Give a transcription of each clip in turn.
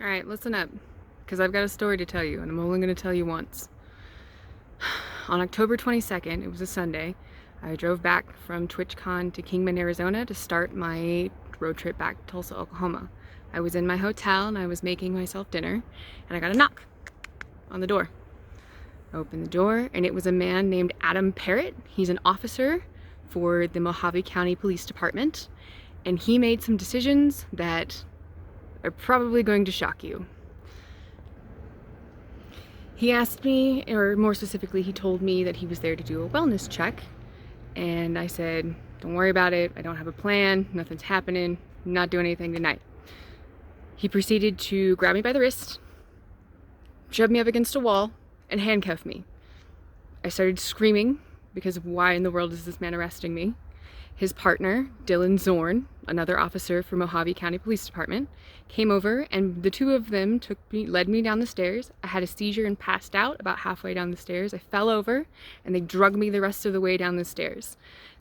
All right, listen up, because I've got a story to tell you, and I'm only going to tell you once. On October 22nd, it was a Sunday, I drove back from TwitchCon to Kingman, Arizona to start my road trip back to Tulsa, Oklahoma. I was in my hotel and I was making myself dinner, and I got a knock on the door. I opened the door, and it was a man named Adam Parrott. He's an officer for the Mojave County Police Department, and he made some decisions that are probably going to shock you. He asked me, or more specifically, he told me that he was there to do a wellness check, and I said, don't worry about it, I don't have a plan, nothing's happening, I'm not doing anything tonight. He proceeded to grab me by the wrist, shove me up against a wall, and handcuff me. I started screaming because of why in the world is this man arresting me. His partner, Dylan Zorn, another officer for Mojave County Police Department, came over, and the two of them led me down the stairs. I had a seizure and passed out about halfway down the stairs. I fell over, and they drugged me the rest of the way down the stairs.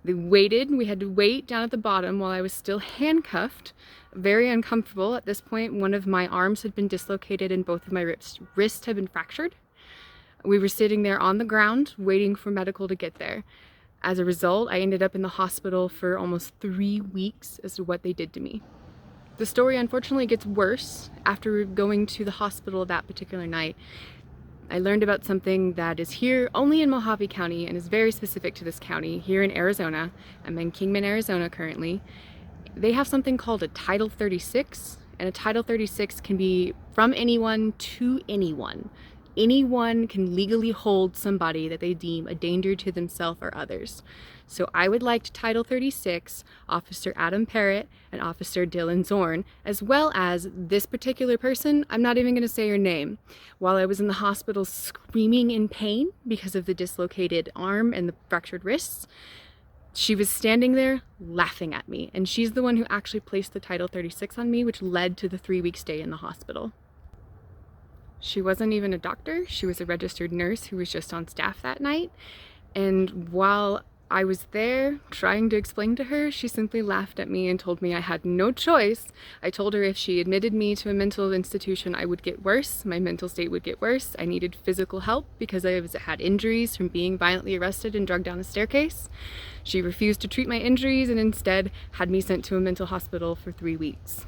We had to wait down at the bottom while I was still handcuffed, very uncomfortable. At this point, one of my arms had been dislocated and both of my wrists had been fractured. We were sitting there on the ground waiting for medical to get there. As a result, I ended up in the hospital for almost 3 weeks as to what they did to me. The story unfortunately gets worse. After going to the hospital that particular night, I learned about something that is here only in Mojave County and is very specific to this county, here in Arizona. I'm in Kingman, Arizona currently. They have something called a Title 36, and a Title 36 can be from anyone to anyone. Anyone can legally hold somebody that they deem a danger to themselves or others. So I would like to Title 36 Officer Adam Parrott and Officer Dylan Zorn, as well as this particular person. I'm not even going to say her name. While I was in the hospital screaming in pain because of the dislocated arm and the fractured wrists, she was standing there laughing at me, and she's the one who actually placed the Title 36 on me, which led to the 3-week stay in the hospital. She wasn't even a doctor, she was a registered nurse who was just on staff that night. And while I was there trying to explain to her, she simply laughed at me and told me I had no choice. I told her if she admitted me to a mental institution, I would get worse. My mental state would get worse. I needed physical help because I had injuries from being violently arrested and dragged down a staircase. She refused to treat my injuries and instead had me sent to a mental hospital for 3 weeks.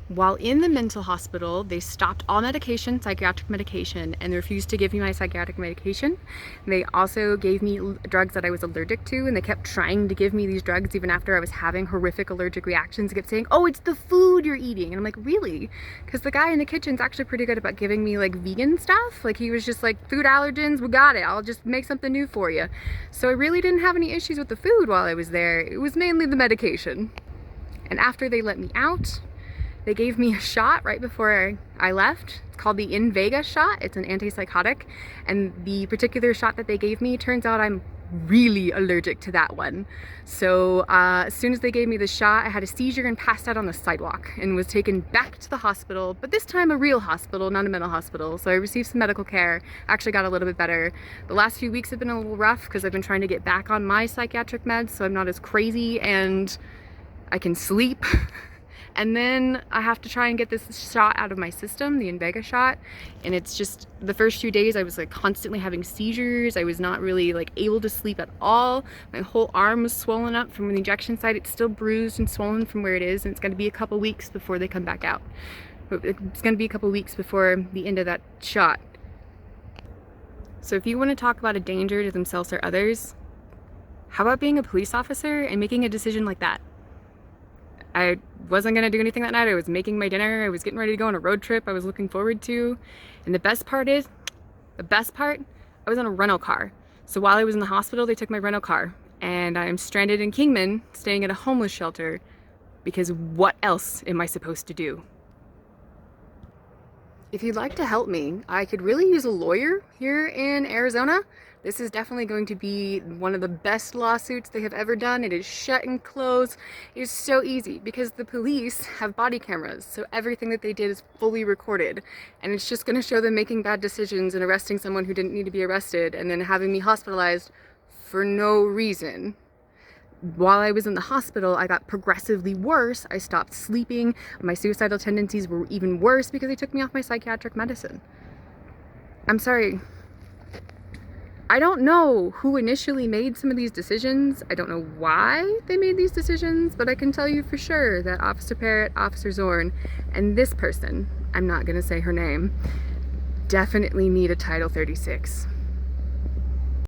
While in the mental hospital, they stopped all medication, psychiatric medication, and they refused to give me my psychiatric medication. They also gave me drugs that I was allergic to, and they kept trying to give me these drugs even after I was having horrific allergic reactions. They kept saying, oh, it's the food you're eating. And I'm like, really? Because the guy in the kitchen's actually pretty good about giving me like vegan stuff. Like he was just like, food allergens, we got it. I'll just make something new for you. So I really didn't have any issues with the food while I was there. It was mainly the medication. And after they let me out, they gave me a shot right before I left. It's called the In Vega shot. It's an antipsychotic. And the particular shot that they gave me, turns out I'm really allergic to that one. So as soon as they gave me the shot, I had a seizure and passed out on the sidewalk and was taken back to the hospital, but this time a real hospital, not a mental hospital. So I received some medical care, actually got a little bit better. The last few weeks have been a little rough because I've been trying to get back on my psychiatric meds so I'm not as crazy and I can sleep. And then I have to try and get this shot out of my system, the In Vega shot. And it's just, the first few days I was like constantly having seizures. I was not really like able to sleep at all. My whole arm was swollen up from the injection site. It's still bruised and swollen from where it is. And it's gonna be a couple weeks before they come back out. It's gonna be a couple weeks before the end of that shot. So if you wanna talk about a danger to themselves or others, how about being a police officer and making a decision like that? I wasn't gonna do anything that night. I was making my dinner. I was getting ready to go on a road trip I was looking forward to. And the best part, I was in a rental car. So while I was in the hospital, they took my rental car. And I'm stranded in Kingman, staying at a homeless shelter, because what else am I supposed to do? If you'd like to help me, I could really use a lawyer here in Arizona. This is definitely going to be one of the best lawsuits they have ever done. It is shut and closed. It is so easy because the police have body cameras, so everything that they did is fully recorded. And it's just gonna show them making bad decisions and arresting someone who didn't need to be arrested and then having me hospitalized for no reason. while I was in the hospital, I got progressively worse. I stopped sleeping. My suicidal tendencies were even worse because they took me off my psychiatric medicine. I'm sorry. I don't know who initially made some of these decisions. I don't know why they made these decisions, but I can tell you for sure that Officer Parrott, Officer Zorn, and this person, I'm not gonna say her name, definitely need a Title 36.